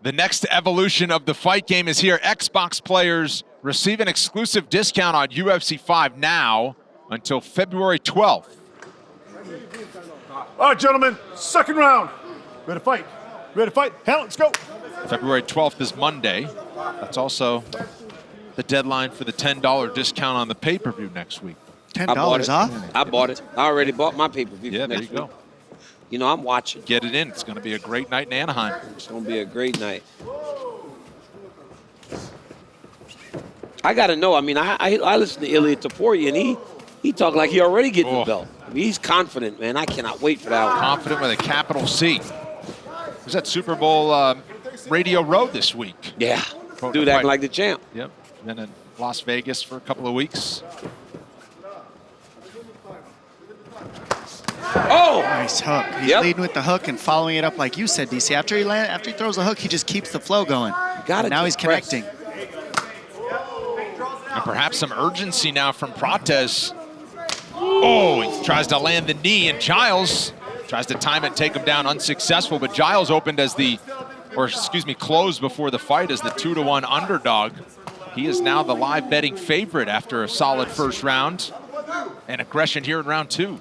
The next evolution of the fight game is here. Xbox players receive an exclusive discount on UFC 5 now until February 12th. All right, gentlemen, second round. Ready to fight? Ready to fight? Hell, let's go. February 12th is Monday. That's also the deadline for the $10 discount on the pay-per-view next week. $10 off? I bought it. I already bought my pay-per-view. Yeah, there you go. You know, I'm watching. Get it in. It's going to be a great night in Anaheim. It's going to be a great night. I got to know. I mean, I listen to Ilya Taporia, and he talked like he already getting the belt. I mean, he's confident, man. I cannot wait for that one. Confident with a capital C. It was at Super Bowl Radio Row this week. Yeah. Dude acting like the champ. Yep. Then in Las Vegas for a couple of weeks. Oh! Nice hook. He's leading with the hook and following it up like you said, DC. After he throws the hook, he just keeps the flow going. Now he's connecting. And perhaps some urgency now from Prates. Oh, he tries to land the knee, and Giles tries to time it and take him down, unsuccessful. But Giles opened as closed before the fight as the 2-1 underdog. He is now the live betting favorite after a solid first round and aggression here in round 2.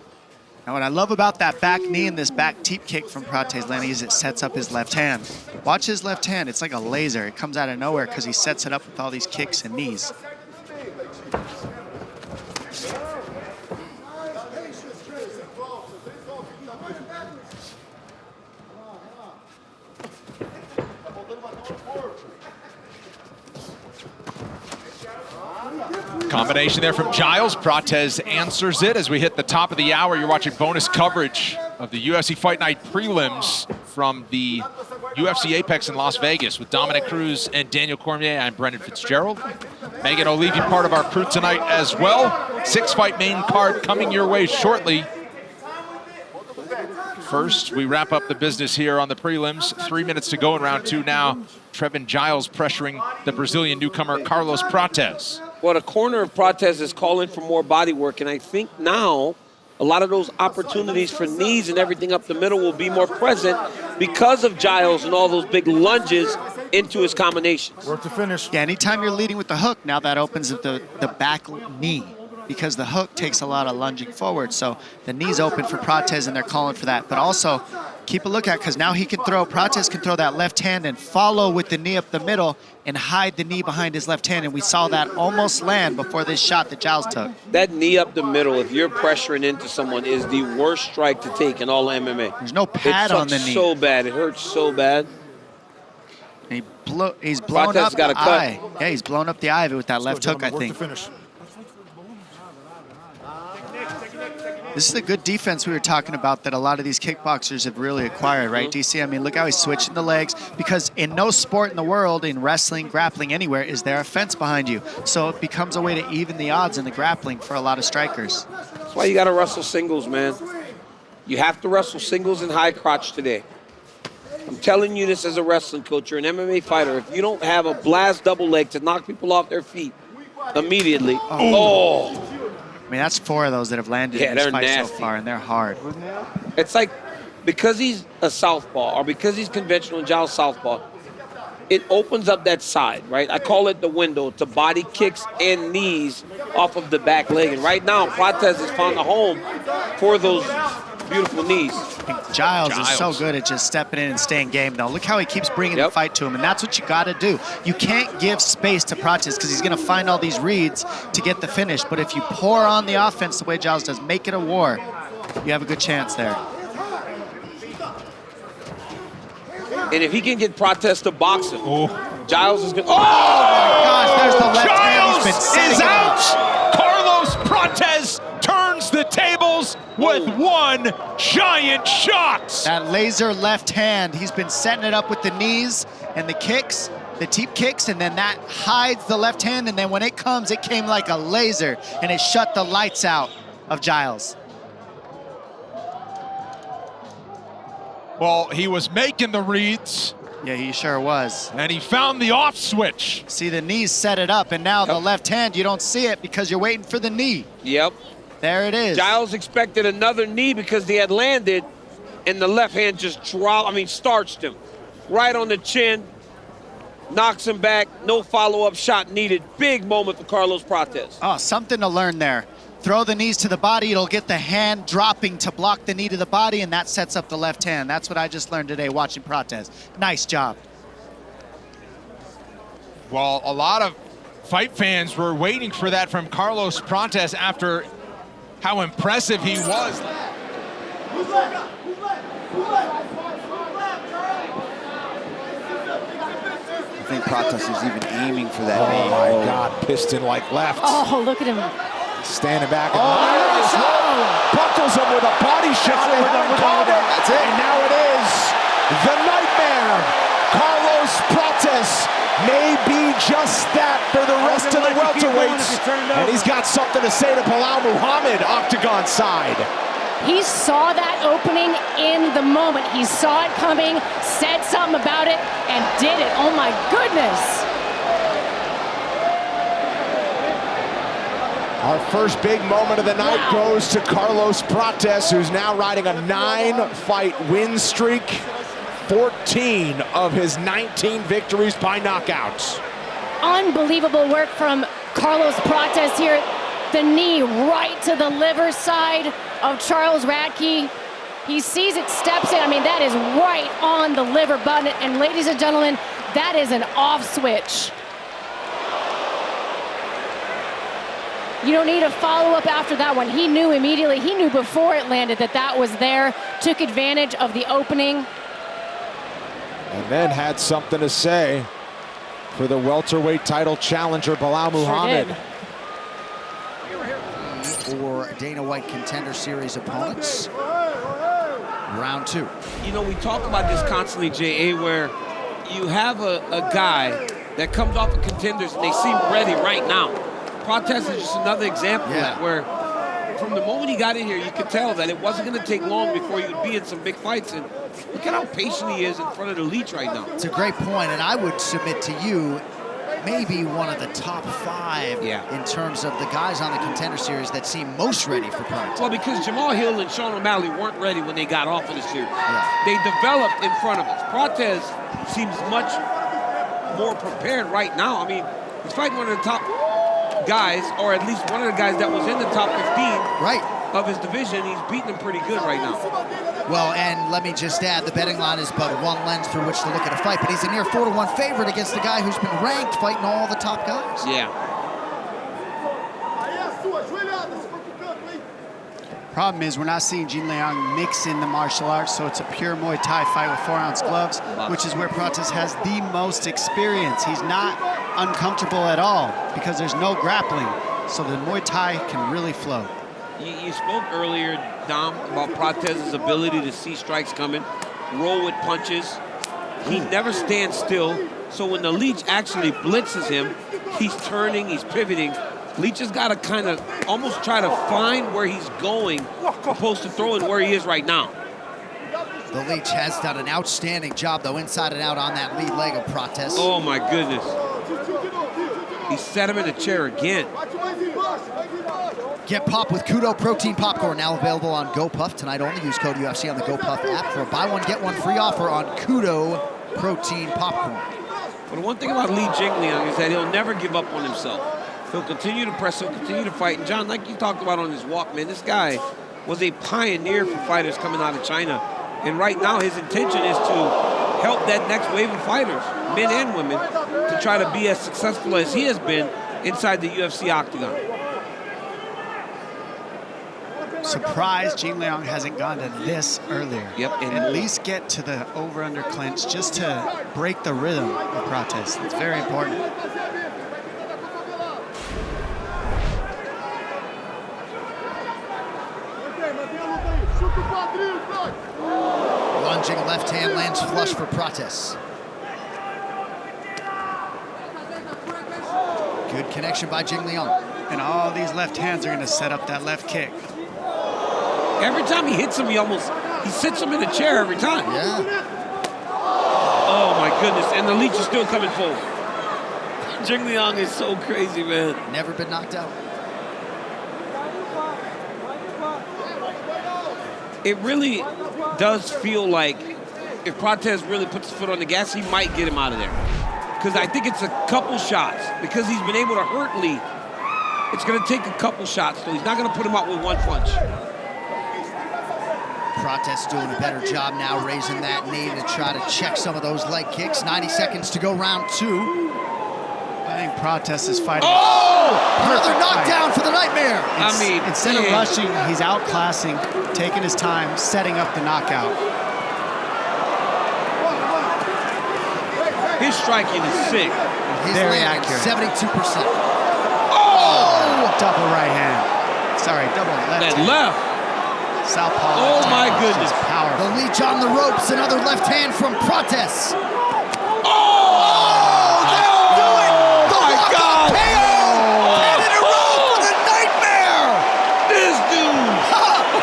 Now what I love about that back knee and this back teep kick from Prates landing is it sets up his left hand. Watch his left hand, it's like a laser. It comes out of nowhere because he sets it up with all these kicks and knees. Combination there from Giles. Prates answers it as we hit the top of the hour. You're watching bonus coverage of the UFC Fight Night prelims from the UFC Apex in Las Vegas with Dominic Cruz and Daniel Cormier. I'm Brendan Fitzgerald. Megan O'Leary, part of our crew tonight as well. 6-fight main card coming your way shortly. First, we wrap up the business here on the prelims. 3 minutes to go in round 2 now. Trevin Giles pressuring the Brazilian newcomer Carlos Prates. Well, the corner of Prates is calling for more body work, and I think now a lot of those opportunities for knees and everything up the middle will be more present because of Giles and all those big lunges into his combinations. Work to finish. Yeah, anytime you're leading with the hook, now that opens up the back knee because the hook takes a lot of lunging forward. So the knee's open for Prates, and they're calling for that. But also, keep a look at because now he can throw, Prates can throw that left hand and follow with the knee up the middle and hide the knee behind his left hand. And we saw that almost land before this shot that Giles took. That knee up the middle, if you're pressuring into someone, is the worst strike to take in all MMA. There's no pad on the knee. It sucks so bad. It hurts so bad. And he's blown Prates up got a the cut. eye. Yeah, he's blown up the eye of it with that left hook, I think. This is the good defense we were talking about that a lot of these kickboxers have really acquired, right, DC? I mean, look how he's switching the legs because in no sport in the world, in wrestling, grappling, anywhere, is there a fence behind you. So it becomes a way to even the odds in the grappling for a lot of strikers. That's why you got to wrestle singles, man. You have to wrestle singles and high crotch today. I'm telling you this as a wrestling coach. You're an MMA fighter. If you don't have a blast double leg to knock people off their feet immediately, I mean, that's 4 of those that have landed in this fight so far, and they're hard. It's like, because he's a southpaw, or because he's conventional Giles southpaw, it opens up that side, right? I call it the window to body kicks and knees off of the back leg. And right now, Prates has found a home for those beautiful knees. Giles is so good at just stepping in and staying game, though. Look how he keeps bringing the fight to him, and that's what you got to do. You can't give space to Prates because he's going to find all these reads to get the finish. But if you pour on the offense the way Giles does, make it a war, you have a good chance there. And if he can get Prates to box him, Giles is going to... Oh, my gosh, there's the left hand. He's been setting is out! Carlos Prates turns the tables with one giant shot. That laser left hand, he's been setting it up with the knees and the kicks, the teep kicks, and then that hides the left hand, and then when it comes, it came like a laser, and it shut the lights out of Giles. Well, he was making the reads. Yeah, he sure was. And he found the off switch. See, the knees set it up, and now the left hand, you don't see it because you're waiting for the knee. Yep. There it is. Giles expected another knee because he had landed, and the left hand just starched him right on the chin, knocks him back. No follow-up shot needed. Big moment for Carlos Prates. Oh, something to learn there. Throw the knees to the body. It'll get the hand dropping to block the knee to the body, and that sets up the left hand. That's what I just learned today watching Prates. Nice job. Well, a lot of fight fans were waiting for that from Carlos Prates after how impressive he was. I think Prates is even aiming for that knee. Oh my God, piston like left. Oh, look at him. Standing back. Buckles him with a body shot. That's it. And now it is the nightmare. Carlos Prates may be just that for the rest of the welterweights. And he's got something to say to Bilal Muhammad, octagon side. He saw that opening in the moment. He saw it coming, said something about it, and did it. Oh my goodness. Our first big moment of the night goes to Carlos Prates, who's now riding a 9-fight win streak. 14 of his 19 victories by knockouts. Unbelievable work from Carlos Prates here. The knee right to the liver side of Charles Radke. He sees it, steps in. I mean, that is right on the liver button. And ladies and gentlemen, that is an off switch. You don't need a follow-up after that one. He knew immediately, he knew before it landed that that was there, took advantage of the opening. And then had something to say for the welterweight title challenger, Bilal Muhammad. For Dana White Contender Series opponents. Round 2. You know, we talk about this constantly, J.A., where you have a guy that comes off of Contenders and they seem ready right now. Prates is just another example of that, where from the moment he got in here, you could tell that it wasn't going to take long before he would be in some big fights. And look at how patient he is in front of the Leech right now. It's a great point, and I would submit to you, maybe one of the top 5 in terms of the guys on the Contender Series that seem most ready for prime time. Well, because Jamal Hill and Sean O'Malley weren't ready when they got off of the series. They developed in front of us. Prates seems much more prepared right now. I mean, he's fighting one of the top guys, or at least one of the guys that was in the top 15 of his division. He's beating him pretty good right now. Well, and let me just add, the betting line is but one lens through which to look at a fight, but he's a near 4-1 favorite against a guy who's been ranked fighting all the top guys. Problem is, we're not seeing Jin Liang mix in the martial arts, so it's a pure Muay Thai fight with 4-ounce gloves, which is where Prates has the most experience. He's not uncomfortable at all because there's no grappling, so the Muay Thai can really flow. You spoke earlier, Dom, about Prates' ability to see strikes coming, roll with punches. He never stands still, so when the Leech actually blitzes him, he's turning, he's pivoting. Leech has got to kind of almost try to find where he's going, opposed to throwing where he is right now. The Leech has done an outstanding job, though, inside and out on that lead leg of Prates. Oh, my goodness. He set him in a chair again. Get popped with Kudo Protein Popcorn, now available on GoPuff. Tonight only. Use code UFC on the GoPuff app for a buy one, get one free offer on Kudo Protein Popcorn. But the one thing about Li Jingliang is that he'll never give up on himself. He'll continue to press, he'll continue to fight. And John, like you talked about on his walk, man, this guy was a pioneer for fighters coming out of China. And right now his intention is to help that next wave of fighters, men and women, to try to be as successful as he has been inside the UFC octagon. Surprised Jin Liang hasn't gone to this earlier. And at least get to the over-under clinch just to break the rhythm of Prates. It's very important. Lunging left hand lands flush for Prates. Good connection by Jin Liang. And all these left hands are going to set up that left kick. Every time he hits him, he sits him in a chair every time. Oh my goodness, and the Leech is still coming forward. Jin Liang is so crazy, man. Never been knocked out. It really does feel like if Prates really puts his foot on the gas, he might get him out of there. because I think it's a couple shots. Because he's been able to hurt Lee, it's going to take a couple shots, so he's not going to put him out with one punch. Prates doing a better job now, raising that knee to try to check some of those leg kicks. 90 seconds to go, round 2. I think Prates is fighting. Oh! Another knockdown for the Nightmare. Instead of rushing, he's outclassing, taking his time, setting up the knockout. His striking is sick. He's very landing accurate. 72%. Oh! Double right hand. Sorry, double left That hand. left. Southpaw. Oh left my hand. goodness. Just powerful. The Leech on the ropes, another left hand from Prates. Oh! That'll do it! The my walk-off God! KO! 10 in a row for the Nightmare! This dude!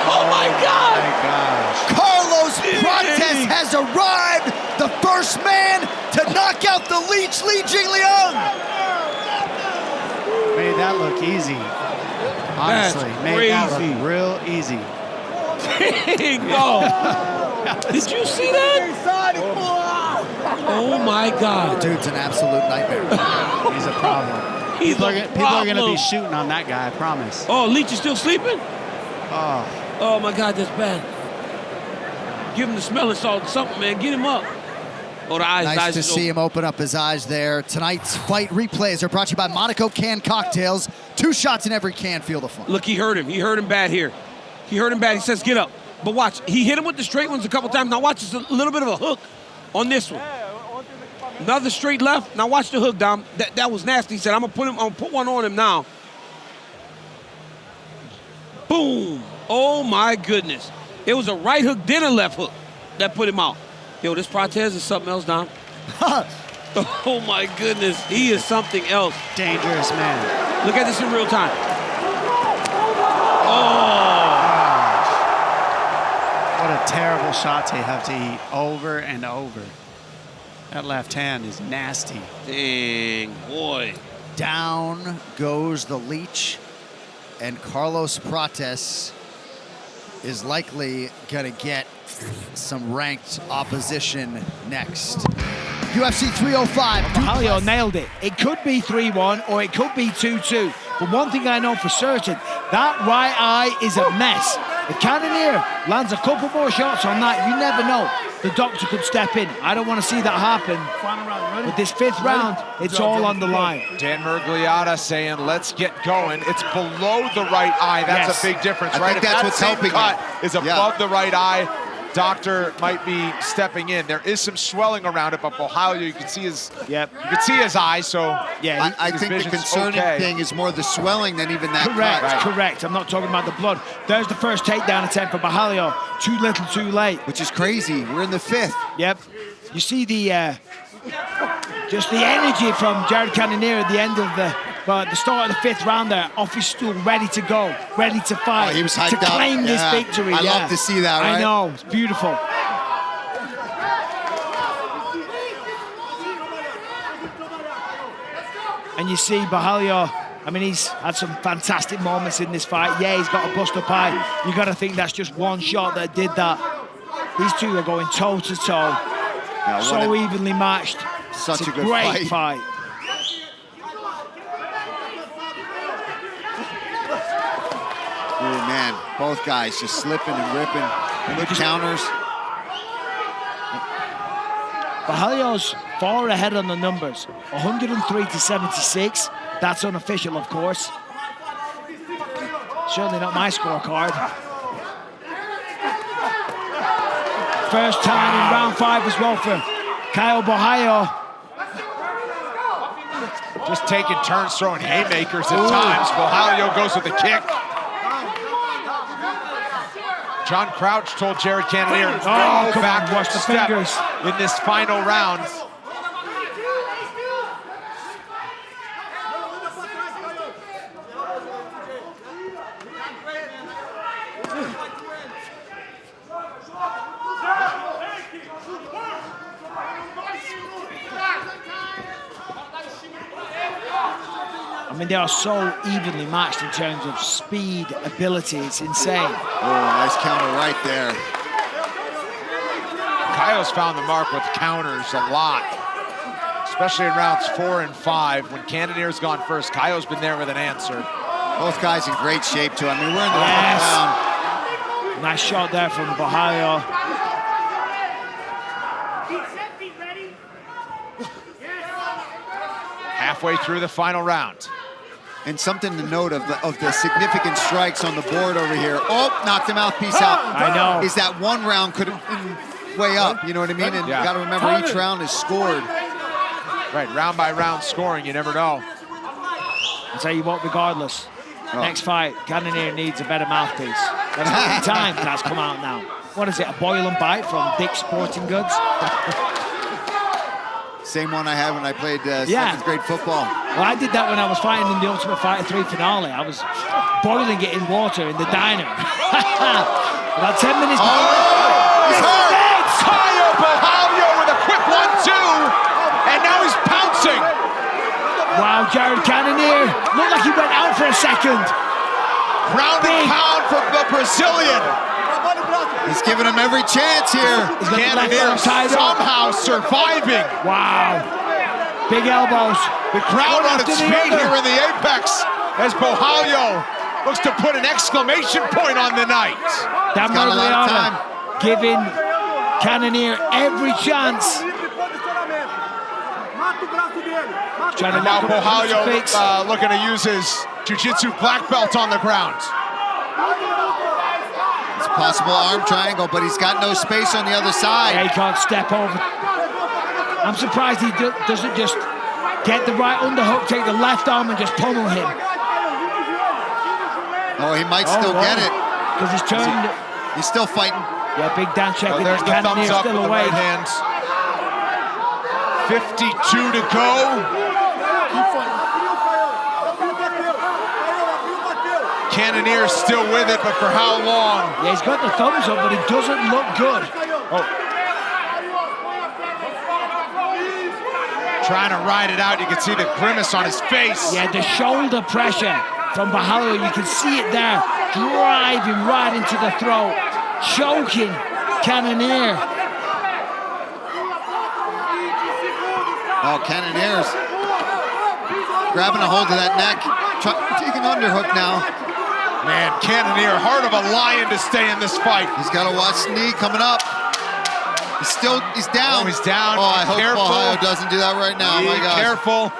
Oh my God! My gosh. Carlos Prates has arrived, the first man to knock out the Leech, Li Jingliang. Made that look easy. Honestly, That's made that crazy. look real easy. Go! Did you see that? Oh my God! Dude's an absolute nightmare. He's a problem. He's People a are going to problem. be shooting on that guy, I promise. Oh, Leech is still sleeping? Oh, Oh my God, that's bad. Give him the smelling salt, something, man. Get him up. Oh, the eyes. Nice eyes to is see open. him open up his eyes there. Tonight's fight replays are brought to you by Monaco Can Cocktails. 2 shots in every can, feel the fun. Look, he hurt him. He hurt him bad here. He hurt him bad. He says, get up. But watch, he hit him with the straight ones a couple times. Now watch, it's a little bit of a hook on this one. Another straight left. Now watch the hook, Dom. That was nasty. He said, I'm gonna put one on him now. Boom. Oh my goodness. It was a right hook, then a left hook that put him out. Yo, this Prates is something else, Dom. Oh my goodness. He is something else. dangerous man. Look at this in real time. Oh. What a terrible shot to have to eat over and over. That left hand is nasty. Dang, boy. Down goes the Leech, and Carlos Prates is likely gonna get some ranked opposition next. UFC 305. Borralho nailed it. It could be 3-1 or it could be 2-2. But one thing I know for certain, that right eye is a mess. If Cannonier lands a couple more shots on that, you never know. The doctor could step in. I don't want to see that happen. But this 5th round, it's all on the line. Dan Murgliata saying, let's get going. It's below the right eye. That's Yes. a big difference, I right? think that's If what's that same helping cut him. is above the right eye, doctor might be stepping in. There is some swelling around it, but Borralho, you can see his eye, so Yeah, I his think the vision's concerning okay. thing is more the swelling than even that correct, cut, correct. I'm not talking about the blood. There's the first takedown attempt for Borralho. Too little, too late. which is crazy. We're in the 5th. Yep. You see the just the energy from Jared Cannonier at the end of the start of the 5th round there, off his stool, ready to go, ready to fight, Oh, he was hyped to up. claim this Yeah. victory. I love to see that, I right? know, it's beautiful. And you see Borralho, I mean, he's had some fantastic moments in this fight. Yeah, he's got a bust-up eye. You got to think that's just one shot that did that. These two are going toe-to-toe. Yeah, So evenly matched. Such It's a good great fight. Oh man, both guys just slipping and ripping. Good counters. Borralho's far ahead on the numbers. 103 to 76. That's unofficial, of course. Certainly not my scorecard. First time in round 5 as well for Caio Borralho. just taking turns throwing haymakers at times. Borralho goes with the kick. John Crouch told Jared Cannonier, come on, watch the step fingers. in this final round. I mean, they are so evenly matched in terms of speed, ability. It's insane. Oh, nice counter right there. Caio's found the mark with counters a lot, especially in rounds 4 and 5. When Cannonier's gone first, Caio's been there with an answer. Both guys in great shape, too. I mean, we're in the fourth round. Nice shot there from Borralho. Halfway through the final round. And something to note of the significant strikes on the board over here. Oh, knocked him out, peace out. I know. Is that one round could have been way up, you know what I mean? And you got to remember each round is scored. Right, round by round scoring, you never know. I'll tell you what, regardless, next fight, Cannonier needs a better mouthpiece. That's the only time that's come out now. What is it, a boil and bite from Dick's Sporting Goods? Same one I had when I played 7th grade football. Well, I did that when I was fighting in the Ultimate Fighter 3 finale. I was boiling it in water in the diner. About 10 minutes. He's hurt! Caio Borralho with a quick 1-2, and now he's pouncing. Wow, Jared Cannonier looked like he went out for a second. Ground and pound for the Brazilian. He's giving him every chance here. Cannonier somehow surviving. Wow. Big elbows. The crowd on its feet here in the apex as Borralho looks to put an exclamation point on the night. That got a lot of time. Giving Cannonier every chance. And now Borralho looking to use his jiu-jitsu black belt on the ground. It's a possible arm triangle, but he's got no space on the other side. Yeah, he can't step over. I'm surprised he doesn't just get the right underhook, take the left arm and just pummel him. Oh, he might still get it. Because he's turned. He's still fighting. Yeah, big Dan checking. There's the thumbs up still with the away. right hand. 52 to go. Cannonier's still with it, but for how long? Yeah, he's got the thumbs up, but it doesn't look good. Trying to ride it out. You can see the grimace on his face. Yeah, the shoulder pressure from Borralho, you can see it there, driving right into the throat, choking Cannonier. Oh, Cannonier's grabbing a hold of that neck, taking underhook now. Man, Cannonier, heart of a lion to stay in this fight. He's got to watch the knee coming up. He's down. Oh, he's down. Oh, I hope Borralho doesn't do that right now. Be my God. careful.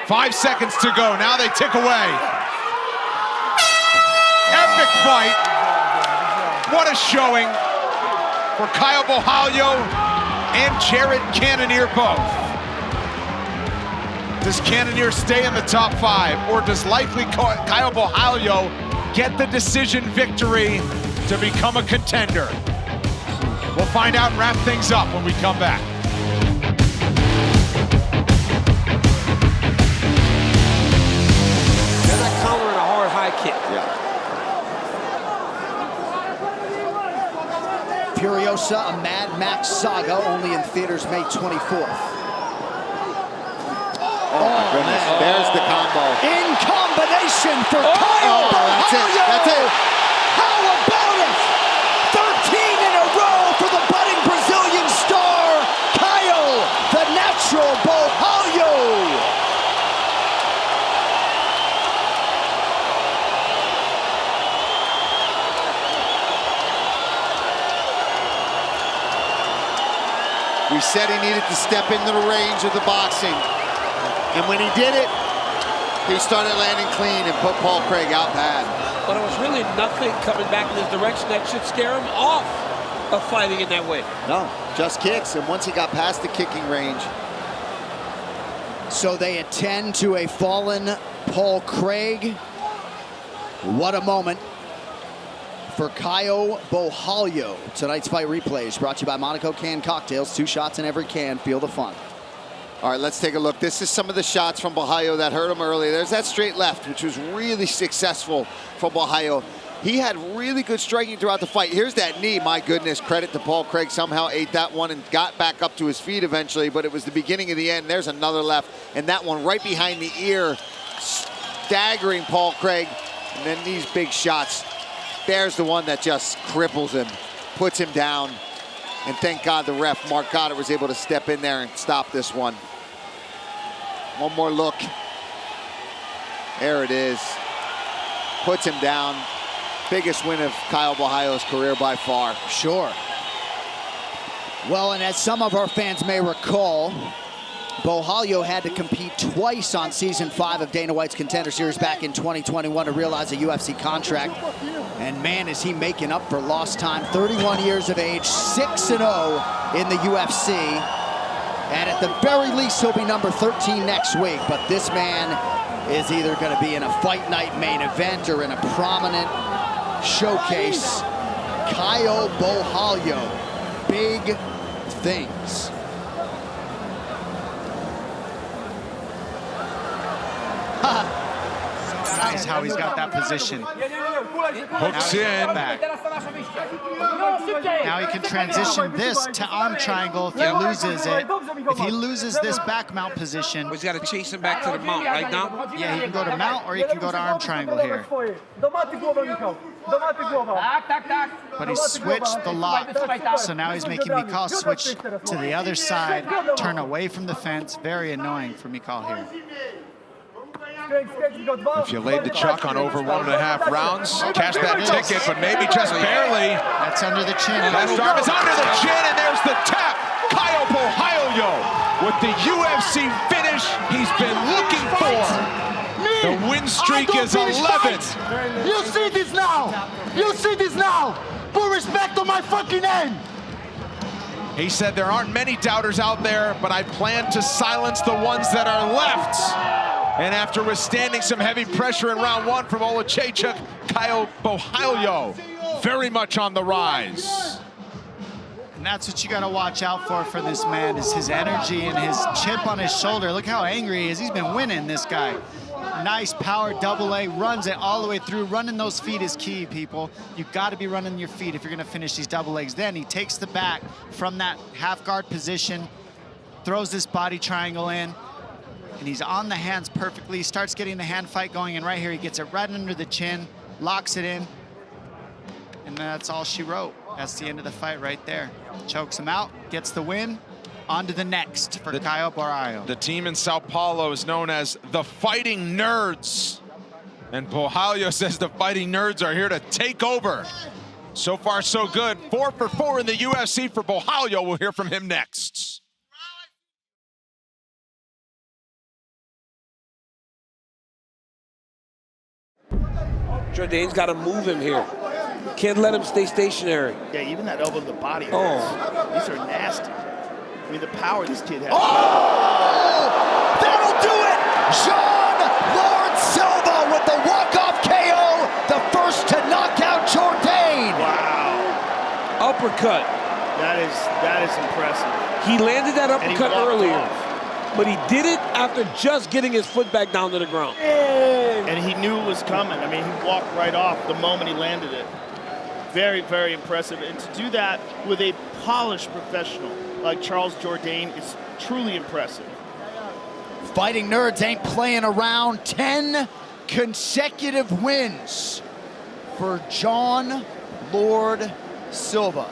5 seconds to go. Now they tick away. Epic fight. What a showing for Caio Borralho and Jared Cannonier both. Does Cannonier stay in the top 5, or does likely Caio Borralho get the decision victory to become a contender? We'll find out and wrap things up when we come back. That counter and a hard high kick. Yeah. Furiosa, a Mad Max saga, only in theaters May 24th. Oh my goodness, there's the combo. In combination for Caio Borralho. That's it. How about it? 13 in a row for the budding Brazilian star, Caio, the natural Borralho. We said he needed to step into the range of the boxing. And when he did it, he started landing clean and put Paul Craig out bad. But it was really nothing coming back in his direction that should scare him off of fighting in that way. No, just kicks. And once he got past the kicking range. So they attend to a fallen Paul Craig. What a moment for Caio Borralho. Tonight's fight replay is brought to you by Monaco Can Cocktails. 2 shots in every can. Feel the fun. All right, let's take a look. This is some of the shots from Borralho that hurt him earlier. There's that straight left, which was really successful for Borralho. He had really good striking throughout the fight. Here's that knee. My goodness, credit to Paul Craig. Somehow ate that one and got back up to his feet eventually, but it was the beginning of the end. There's another left, and that one right behind the ear, staggering Paul Craig. And then these big shots. There's the one that just cripples him, puts him down. And thank God the ref, Mark Goddard, was able to step in there and stop this one. One more look. There it is. Puts him down. Biggest win of Caio Borralho's career by far. Sure. Well, and as some of our fans may recall, Borralho had to compete twice on Season 5 of Dana White's Contender Series back in 2021 to realize a UFC contract. And man, is he making up for lost time. 31 years of age, 6-0 in the UFC. And at the very least, he'll be number 13 next week. But this man is either going to be in a fight night main event or in a prominent showcase. Caio Borralho, big things. Nice how he's got that position. Hooks in. Back. Now he can transition this to arm triangle if he loses it. If he loses this back mount position, He's got to chase him back to the mount right now. yeah, he can go to mount or he can go to arm triangle here. But he switched the lock. So now he's making Mikal switch to the other side, turn away from the fence. Very annoying for Mikal here. If you laid the chalk on over 1.5 rounds, cash that ticket, but maybe just barely. That's under the chin. Left arm is under the chin, and there's the tap. Caio Borralho with the UFC finish he's been looking for. The win streak is 11. You see this now. You see this now. Put respect on my fucking name. He said there aren't many doubters out there, but I plan to silence the ones that are left. And after withstanding some heavy pressure in round 1 from Olechechuk, Caio Borralho very much on the rise. And that's what you got to watch out for this man, is his energy and his chip on his shoulder. Look how angry he is. He's been winning, this guy. Nice power double A, runs it all the way through. Running those feet is key, people. You got to be running your feet if you're going to finish these double legs. Then he takes the back from that half guard position, throws this body triangle in, and he's on the hands perfectly. He starts getting the hand fight going, and right here he gets it right under the chin, locks it in, and that's all she wrote. That's the end of the fight right there. Chokes him out, gets the win. On to the next for Caio Borralho. The team in Sao Paulo is known as the Fighting Nerds. And Borralho says the Fighting Nerds are here to take over. So far, so good. 4 for 4 in the UFC for Borralho. We'll hear from him next. Jourdain's got to move him here. Can't let him stay stationary. Yeah, even that elbow to the body. Oh. These are nasty. I mean, the power this kid has. Oh! That'll do it! Lord Silva with the walk-off KO, the first to knock out Jourdain. Wow. Uppercut. That is impressive. He landed that And he uppercut walked earlier, off. but he did it after just getting his foot back down to the ground. And he knew it was coming. I mean, he walked right off the moment he landed it. Very, very impressive. And to do that with a polished professional like Charles Jourdain is truly impressive. Fighting Nerds ain't playing around. 10 consecutive wins for John Lord Silva.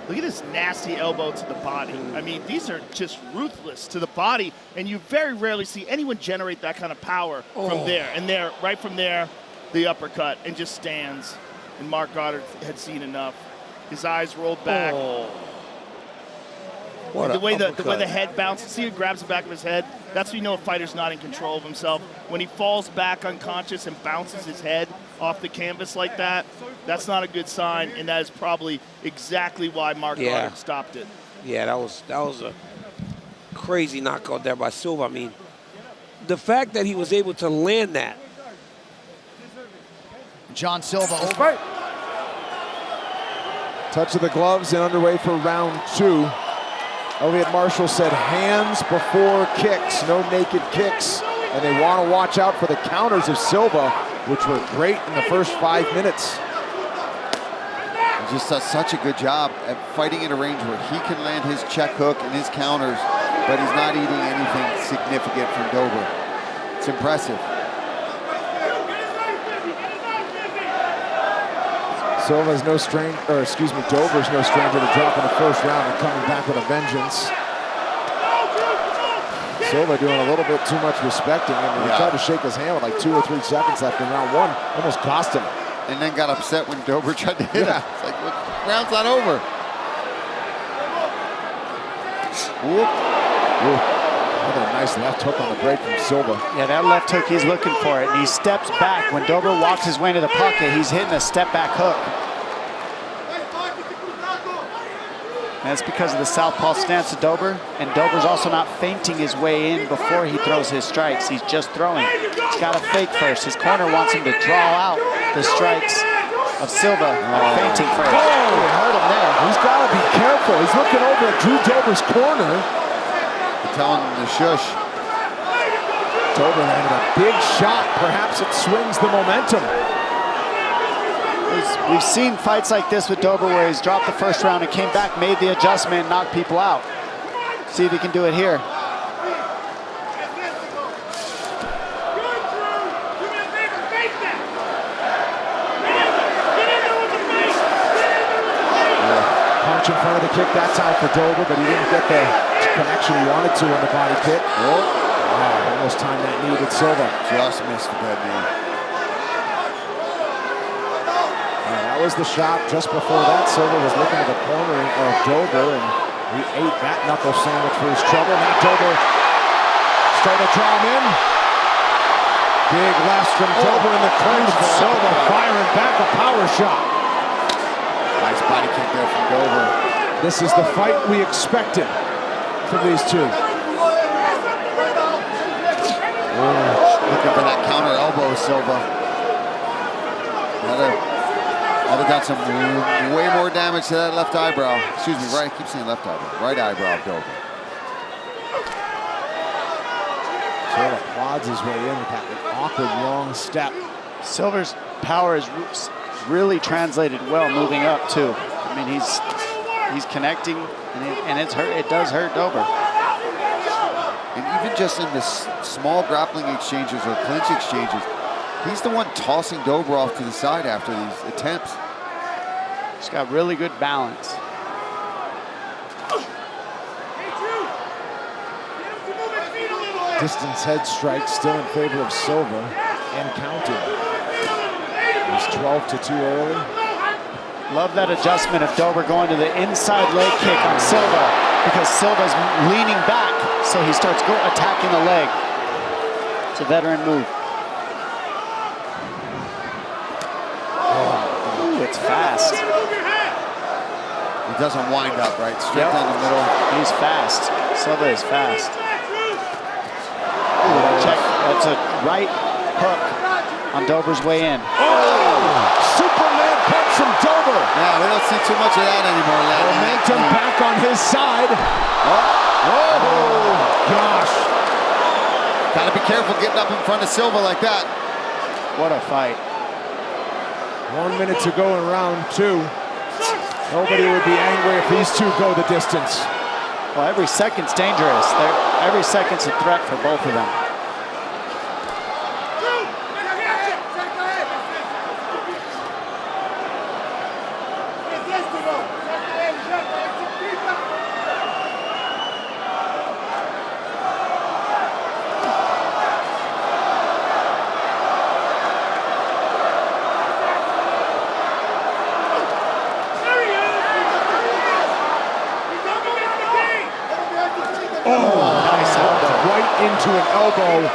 Look at this nasty elbow to the body. I mean, these are just ruthless to the body, and you very rarely see anyone generate that kind of power from there. And there, right from there, the uppercut, and just stands. And Mark Goddard had seen enough. His eyes rolled back. The way the head bounces, see, he grabs the back of his head. That's when you know a fighter's not in control of himself. When he falls back unconscious and bounces his head off the canvas like that, that's not a good sign, and that is probably exactly why Mark Goddard stopped it. Yeah, that was a crazy knockout there by Silva. I mean, the fact that he was able to land that. John Silva. Touch of the gloves and underway for round 2. Elliot Marshall said hands before kicks, no naked kicks, and they want to watch out for the counters of Silva, which were great in the first 5 minutes. He just does such a good job at fighting in a range where he can land his check hook and his counters, but he's not eating anything significant from Dober. It's impressive. Silva's no stranger, or excuse me, Dober's no stranger to dropping the first round and coming back with a vengeance. Silva doing a little bit too much respecting him. He tried to shake his hand with like 2 or 3 seconds left in round 1. Almost cost him. And then got upset when Dober tried to hit him. It's like, what, round's not over. Whoop. Whoop. Another nice left hook on the break from Silva. Yeah, that left hook, he's looking for it. And he steps back. When Dober walks his way into the pocket, he's hitting a step back hook. And that's because of the southpaw stance of Dober. And Dober's also not feinting his way in before he throws his strikes. He's just throwing. He's got to fake first. His corner wants him to draw out the strikes of Silva by feinting first. Oh, he hurt him there. He's got to be careful. He's looking over at Drew Dober's corner. They're telling him to shush. Dober landed a big shot. Perhaps it swings the momentum. We've seen fights like this with Dober where he's dropped the first round and came back, made the adjustment, and knocked people out. See if he can do it here. Punch in front of the kick that time for Dober, but he didn't get the connection he wanted to on the body kick. Wow, almost timed that knee with Silva. Just missed the bad knee. That was the shot. Just before that, Silva was looking at the corner of Dober, and he ate that knuckle sandwich for his trouble. Now Dober starting to draw him in. Big lefts from Dober in the clinch. Silva firing back a power shot. Nice body kick there from Dober. This is the fight we expected from these two. Looking for that counter elbow, Silva. I'd have done some way more damage to that left eyebrow. Excuse me, right, I keep saying left eyebrow. Right eyebrow of Dober. Silva plods his way in with that awkward long step. Silva's power is really translated well moving up too. I mean, he's connecting, and it does hurt Dober. And even just in the small grappling exchanges or clinch exchanges, he's the one tossing Dober off to the side after these attempts. He's got really good balance. Distance head strike still in favor of Silva and counting. He's 12-2 early. Love that adjustment of Dober going to the inside leg kick on Silva because Silva's leaning back, so he starts attacking the leg. It's a veteran move. Ooh, it's fast. He doesn't wind up, right? Straight down the middle. He's fast. Silva is fast. Ooh, check. That's a right hook on Dober's way in. Superman punch from Dober. Yeah, we don't see too much of that anymore. Momentum back on his side. Oh, gosh. Gotta be careful getting up in front of Silva like that. What a fight. 1 minute to go in round 2. Nobody would be angry if these two go the distance. Well, every second's dangerous. Every second's a threat for both of them. Into an elbow.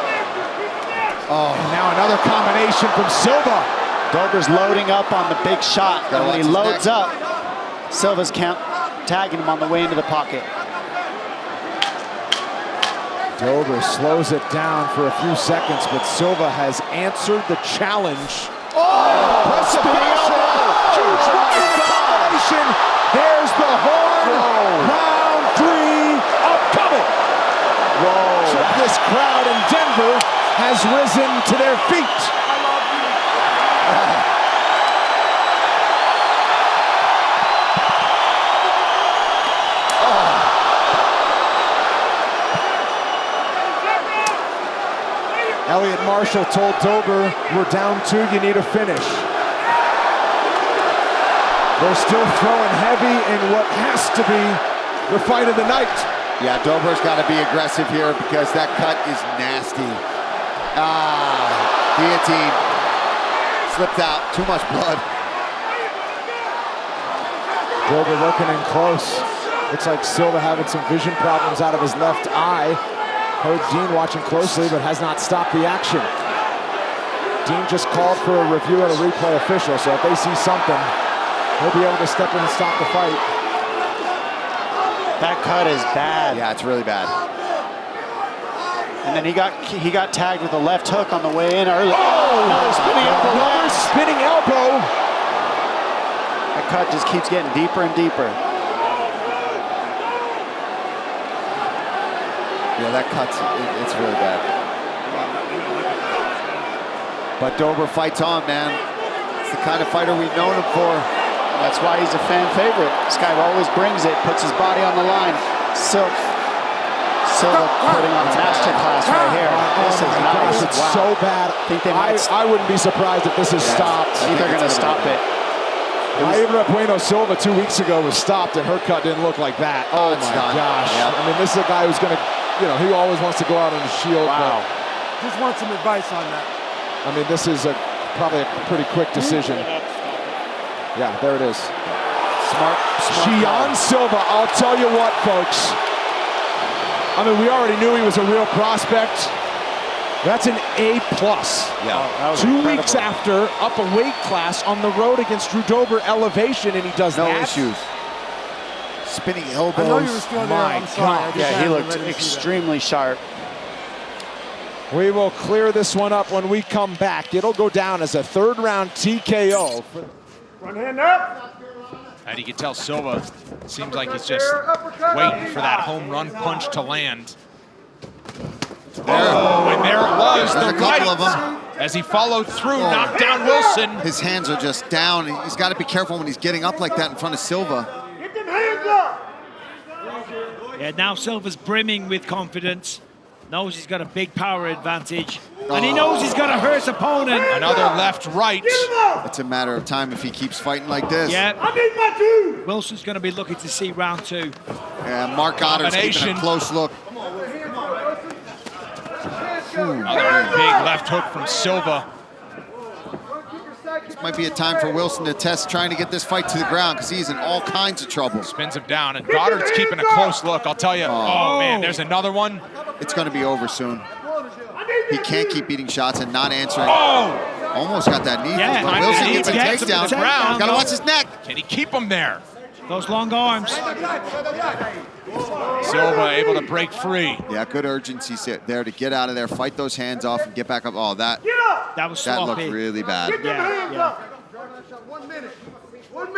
And now another combination from Silva. Dober's loading up on the big shot. And when he loads up, Silva's tagging him on the way into the pocket. Dober slows it down for a few seconds, but Silva has answered the challenge. Press huge combination. There's the horn. Round 3 upcoming. This crowd in Denver has risen to their feet. Elliot Marshall told Dober, we're down 2, you need a finish. They're still throwing heavy in what has to be the fight of the night. Yeah, Dober's got to be aggressive here because that cut is nasty. Guillotine. Slipped out. Too much blood. Dober looking in close. Looks like Silva having some vision problems out of his left eye. Heard Dean watching closely, but has not stopped the action. Dean just called for a review at a replay official, so if they see something, he'll be able to step in and stop the fight. That cut is bad. Yeah, it's really bad. And then he got tagged with a left hook on the way in early. Another spinning elbow. Another spinning elbow. That cut just keeps getting deeper and deeper. Yeah, that cut's, it's really bad. But Dober fights on, man. It's the kind of fighter we've known him for. That's why he's a fan favorite. This guy always brings it, puts his body on the line. Silva putting on a masterclass right here. This is nice. It's so bad. I wouldn't be surprised if this is stopped. I think they're going to stop it. Ibra Bueno Silva 2 weeks ago was stopped, and her cut didn't look like that. Oh my gosh. Yep. I mean, this is a guy who's going to, he always wants to go out on the shield. Wow. Just want some advice on that. I mean, this is probably a pretty quick decision. Yeah, there it is. Smart Giles Silva, I'll tell you what, folks. I mean, we already knew he was a real prospect. That's an A+. Yeah. 2 weeks after, up a weight class on the road against Drew Dober, elevation, and he does No that. issues. Spinning elbows. I know you were still there. I'm sorry. Yeah, he looked extremely sharp. We will clear this one up when we come back. It'll go down as a third-round TKO. Front hand up. And you can tell Silva seems like he's just waiting for that home run punch to land. And there it was, There's the a couple of right. them. As he followed through, knocked down Wilson. His hands are just down. He's got to be careful when he's getting up like that in front of Silva. Get them hands up. Yeah, now Silva's brimming with confidence. Knows he's got a big power advantage. And he knows he's got to hurt his opponent. Another left-right. It's a matter of time if he keeps fighting like this. Yeah. I need my two. Wilson's going to be looking to see round 2. And Mark Goddard's keeping a close look. Another big left hook from Silva. This might be a time for Wilson to test trying to get this fight to the ground because he's in all kinds of trouble. Spins him down, and Goddard's keeping a close look. I'll tell you, oh man, there's another one. It's going to be over soon. He can't keep eating shots and not answering. Oh! Almost got that knee. Yeah, But Wilson he gets a gets him to takedown. the ground. Got to watch his neck. Can he keep him there? Those long arms. Silva able to break free. Yeah, good urgency there to get out of there, fight those hands off, and get back up. Oh, that was that sloppy. looked really bad. Yeah. 1 minute.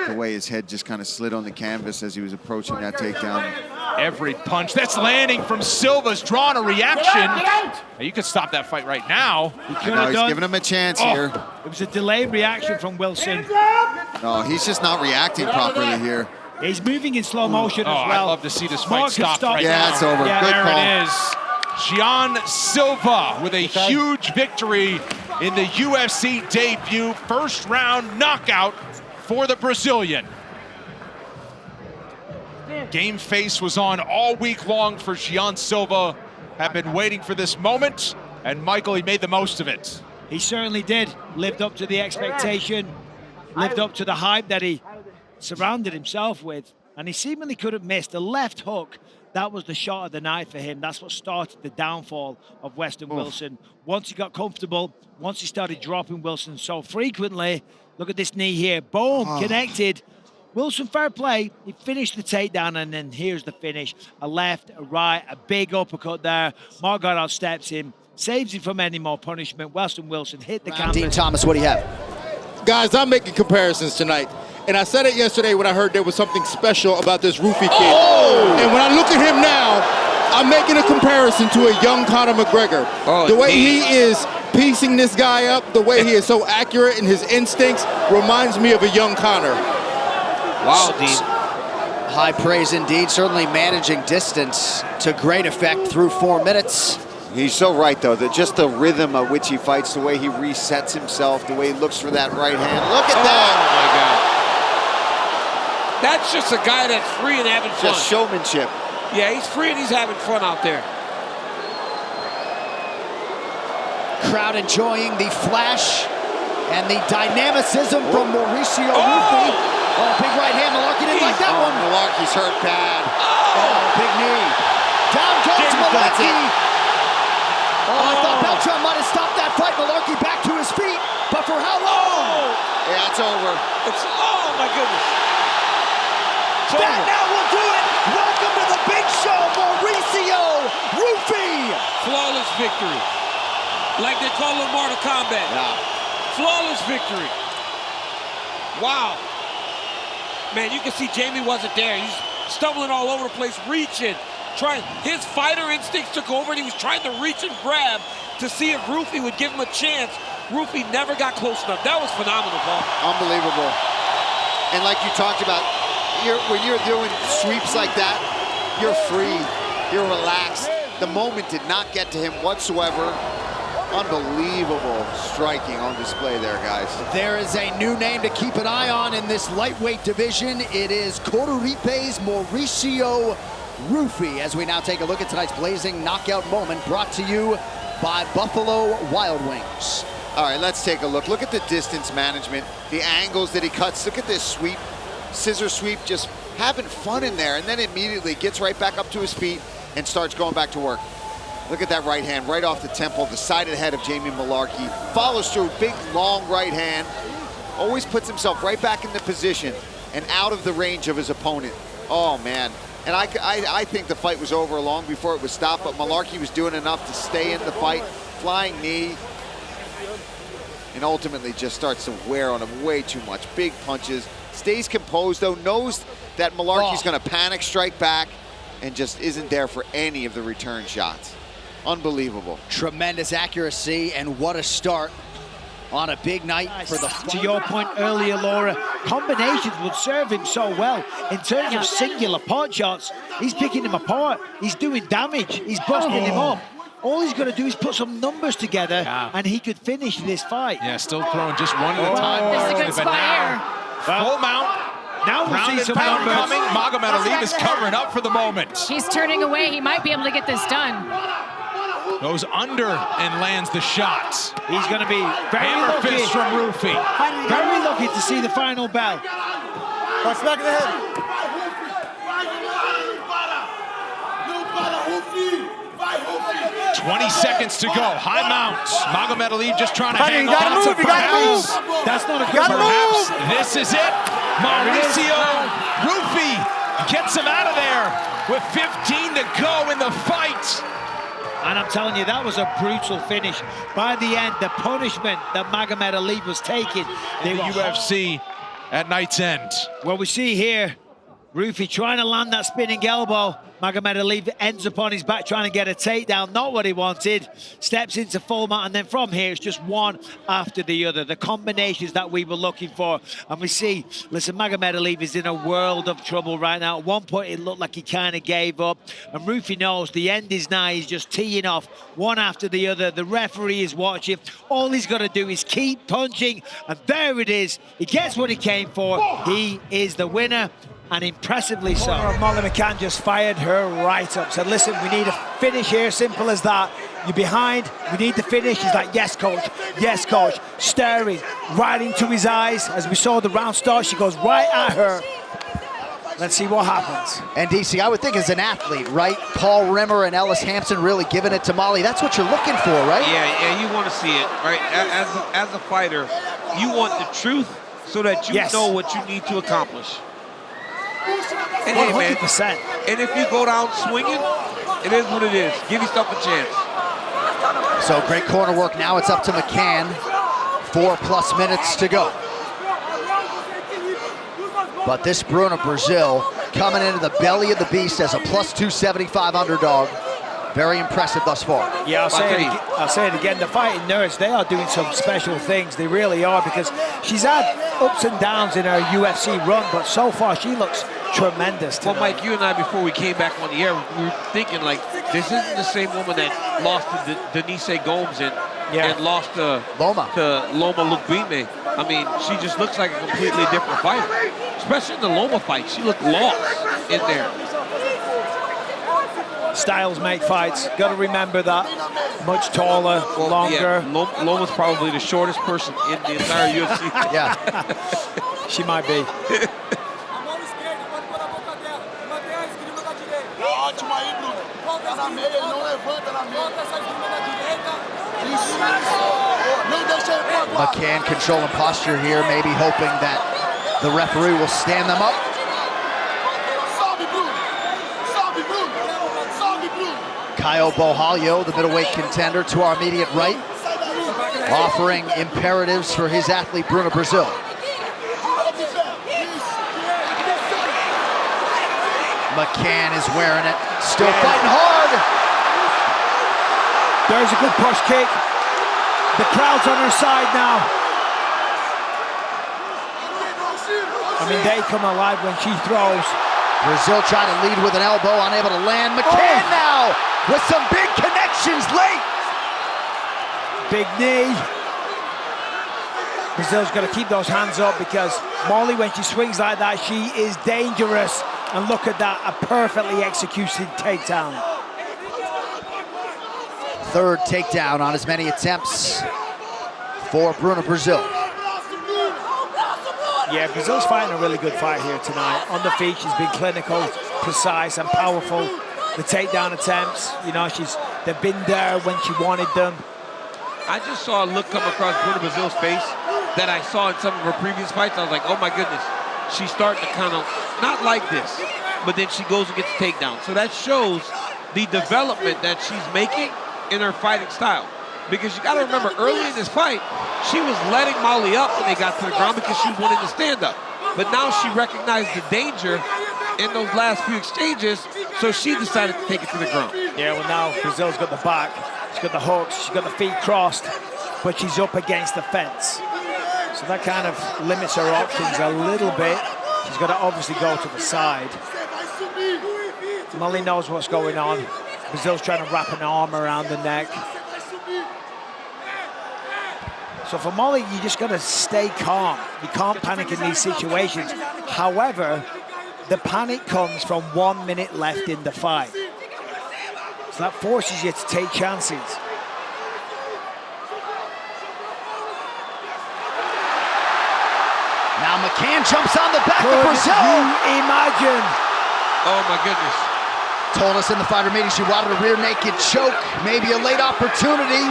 The way his head just kind of slid on the canvas as he was approaching that takedown. Every punch that's landing from Silva's drawing a reaction. Now, you could stop that fight right now. He's giving him a chance here. It was a delayed reaction from Wilson. No, he's just not reacting properly here. He's moving in slow motion as well. I'd love to see this fight stop right yeah, now. it's over. Yeah, Good there call. it is. Gian Silva with a huge victory in the UFC debut. First round knockout for the Brazilian. Game face was on all week long for Gian Silva. Have been waiting for this moment, and Michael, he made the most of it. He certainly did. Lived up to the expectation, lived up to the hype that he surrounded himself with, and he seemingly could have missed. The left hook, that was the shot of the night for him. That's what started the downfall of Weston Wilson. Once he got comfortable, once he started dropping Wilson so frequently, look at this knee here, boom, connected. Wilson, fair play. He finished the takedown, and then here's the finish. A left, a right, a big uppercut there. Mark Goddard steps in, saves him from any more punishment. Weston Wilson hit the canvas. Dean Thomas, what do you have? Guys, I'm making comparisons tonight. And I said it yesterday when I heard there was something special about this Ruffy kid. Oh! And when I look at him now, I'm making a comparison to a young Conor McGregor. The way he is piecing this guy up, the way he is so accurate in his instincts, reminds me of a young Conor. Wow, Dean. High praise indeed. Certainly managing distance to great effect through 4 minutes. He's so right, though, that just the rhythm at which he fights, the way he resets himself, the way he looks for that right hand. Look at that. Oh, my God. That's just a guy that's free and having fun. Just showmanship. Yeah, he's free and he's having fun out there. Crowd enjoying the flash and the dynamicism from Mauricio Ruffy. Oh, big right hand. Malarkey didn't like that one. Malarkey's hurt bad. Oh, big knee. Down goes Malarkey. Oh, I thought Beltran might have stopped that fight. Malarkey back to his feet, but for how long? Yeah, it's over. Oh my goodness. That now will do it. Welcome to the big show, Mauricio Ruffy. Flawless victory. Like they call it Mortal Kombat. Yeah. Flawless victory. Wow. Man, you can see Jamie wasn't there. He's stumbling all over the place, reaching, trying. His fighter instincts took over, and he was trying to reach and grab to see if Ruffy would give him a chance. Ruffy never got close enough. That was phenomenal, Paul. Unbelievable. And like you talked about, when you're doing sweeps like that, you're free, you're relaxed. The moment did not get to him whatsoever. Unbelievable striking on display there, guys. There is a new name to keep an eye on in this lightweight division. It is Coruripe's Mauricio Ruffy, as we now take a look at tonight's blazing knockout moment, brought to you by Buffalo Wild Wings. All right, let's take a look. Look at the distance management, the angles that he cuts. Look at this sweep, scissor sweep, just having fun in there, and then immediately gets right back up to his feet and starts going back to work. Look at that right hand, right off the temple, the side of the head of Jamie Malarkey. Follows through, big, long right hand. Always puts himself right back in the position and out of the range of his opponent. Oh, man. And I think the fight was over long before it was stopped, but Malarkey was doing enough to stay in the fight. Flying knee. And ultimately just starts to wear on him way too much. Big punches. Stays composed, though. Knows that Malarkey's going to panic strike back and just isn't there for any of the return shots. Unbelievable. Tremendous accuracy, and what a start on a big night for the fight. To your point earlier, Laura, combinations would serve him so well. In terms of singular pot shots, he's picking them apart. He's doing damage. He's busting him up. All he's got to do is put some numbers together, and he could finish this fight. Yeah, still throwing just one at a time. This is a good spot here. Full mount. Now we'll see some pound numbers. coming. Magomed Ali is covering up for the moment. He's turning away. He might be able to get this done. Goes under and lands the shots. He's going to be very Hammer lucky. fist from Ruffy. Very lucky to see the final bell. Smack in the head. 20 seconds to go. High mount. Magomed Ali just trying to hang You gotta on move, to you gotta move. That's not a good perhaps move. this is it. Mauricio Ruffy gets him out of there with 15 to go in the fight. And I'm telling you, that was a brutal finish. By the end, the punishment that Magomed Ali was taking, In the UFC at night's end. Well, we see here, Ruffy trying to land that spinning elbow. Magomed Ali ends up on his back trying to get a takedown, not what he wanted. Steps into full mount, and then from here, it's just one after the other. The combinations that we were looking for. And we see, listen, Magomed Ali is in a world of trouble right now. At one point, it looked like he kind of gave up. And Ruffy knows the end is now. He's just teeing off one after the other. The referee is watching. All he's got to do is keep punching. And there it is. He gets what he came for. He is the winner. And impressively so. Molly McCann just fired her right up. Said, listen, we need a finish here, simple as that. You're behind, we need the finish. He's like, yes, coach, staring right into his eyes. As we saw the round start, she goes right at her. Let's see what happens. And DC, I would think as an athlete, right? Paul Rimmer and Ellis Hampson really giving it to Molly. That's what you're looking for, right? Yeah, you want to see it, right? As a fighter, you want the truth so that you know what you need to accomplish. And hey, man, 100%. and if you go down swinging, it is what it is. Give yourself a chance. So great corner work. Now it's up to McCann. 4+ minutes to go. But this Bruna Brasil coming into the belly of the beast as a +275 underdog. Very impressive thus far. Yeah, I'll say it again. The fighting nerds, they are doing some special things. They really are, because she's had ups and downs in her UFC run, but so far she looks tremendous tonight. Well, Mike, you and I, before we came back on the air, we were thinking, like, this isn't the same woman that lost to Denise Gomes and lost to Loma Lukbime. I mean, she just looks like a completely different fighter. Especially in the Loma fight, she looked lost in there. styles make fights. Got to remember that. Much taller, longer. Yeah, Loma's probably the shortest person in the entire UFC. Yeah. She might be. McCann controlling posture here, maybe hoping that the referee will stand them up. Caio Borralho, the middleweight contender, to our immediate right, offering imperatives for his athlete, Bruna Brasil. McCann is wearing it, still fighting hard. There's a good push kick. The crowd's on her side now. I mean, they come alive when she throws. Brasil trying to lead with an elbow, unable to land. McCann now with some big connections late. Big knee. Brazil's got to keep those hands up because Molly, when she swings like that, she is dangerous. And look at that, a perfectly executed takedown. Third takedown on as many attempts for Bruna Brasil. Yeah, Brazil's fighting a really good fight here tonight. On the feet, she's been clinical, precise, and powerful. The takedown attempts, you know, they've been there when she wanted them. I just saw a look come across Bruna Brasil's face that I saw in some of her previous fights. I was like, oh my goodness, she's starting to kind of, not like this, but then she goes and gets a takedown. So that shows the development that she's making in her fighting style. Because you got to remember, early in this fight, she was letting Molly up when they got to the ground because she was wanting to stand up. But now she recognized the danger in those last few exchanges, so she decided to take it to the ground. Yeah, well now Brazil's got the back, she's got the hooks, she's got the feet crossed, but she's up against the fence. So that kind of limits her options a little bit. She's got to obviously go to the side. Molly knows what's going on. Brazil's trying to wrap an arm around the neck. So for Molly, you just got to stay calm. You can't panic in these situations. However, the panic comes from 1 minute left in the fight. So that forces you to take chances. Now McCann jumps on the back of Could Brasil. you imagine? Oh my goodness. Told us in the fighter meeting she wanted a rear naked choke, maybe a late opportunity.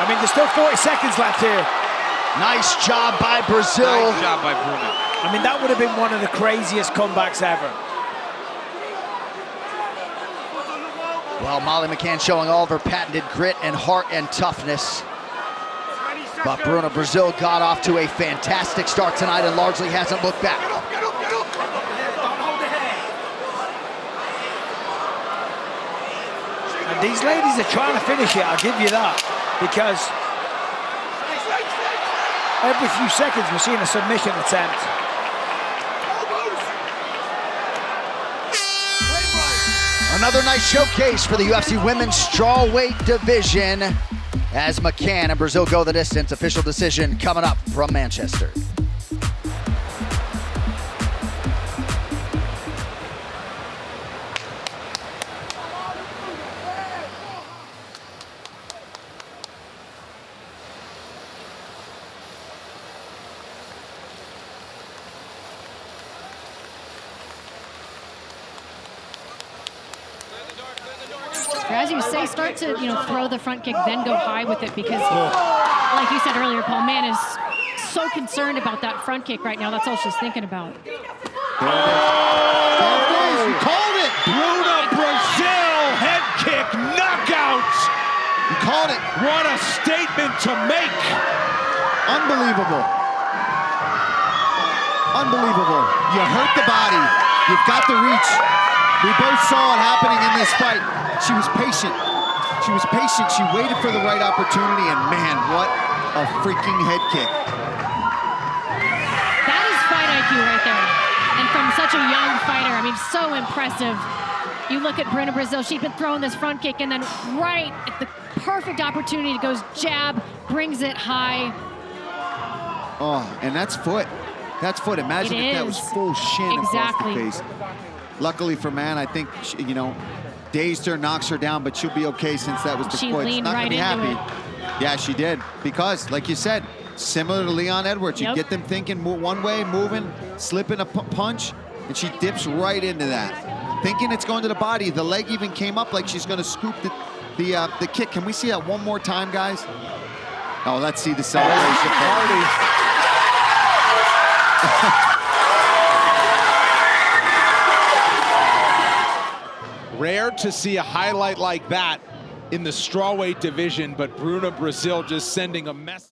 I mean, there's still 40 seconds left here. Nice job by Brasil. Nice job by Bruna. I mean, that would have been one of the craziest comebacks ever. Well, Molly McCann showing all of her patented grit and heart and toughness. But Bruna Brasil got off to a fantastic start tonight and largely hasn't looked back. And these ladies are trying to finish it, I'll give you that. Because every few seconds we're seeing a submission attempt. Another nice showcase for the UFC Women's Strawweight division as McCann and Brasil go the distance. Official decision coming up from Manchester. As you say, start to throw the front kick, then go high with it because, like you said earlier, Paul, man is so concerned about that front kick right now. That's all she's thinking about. You called it! Bruna Brasil, head kick, knockout! You called it. What a statement to make! Unbelievable. Unbelievable. You hurt the body. You've got the reach. We both saw it happening in this fight. She was patient. She was patient. She waited for the right opportunity, and man, what a freaking head kick. That is fight IQ right there. And from such a young fighter, I mean, so impressive. You look at Bruna Brasil, she'd been throwing this front kick, and then right at the perfect opportunity, it goes jab, brings it high. Oh, and that's foot. That's foot. Imagine It if that was is. full shin Exactly. across the face. Luckily for Man, I think, you know, dazed her, knocks her down, but she'll be okay since that was the She foot. leaned Not right gonna be into happy. Yeah, she did. Because, like you said, similar to Leon Edwards, you Yep. get them thinking one way, moving, slipping a punch, and she dips right into that. Thinking it's going to the body. The leg even came up like she's going to scoop the kick. Can we see that one more time, guys? Oh, let's see the celebration. Rare to see a highlight like that in the strawweight division, but Bruna Brasil just sending a message.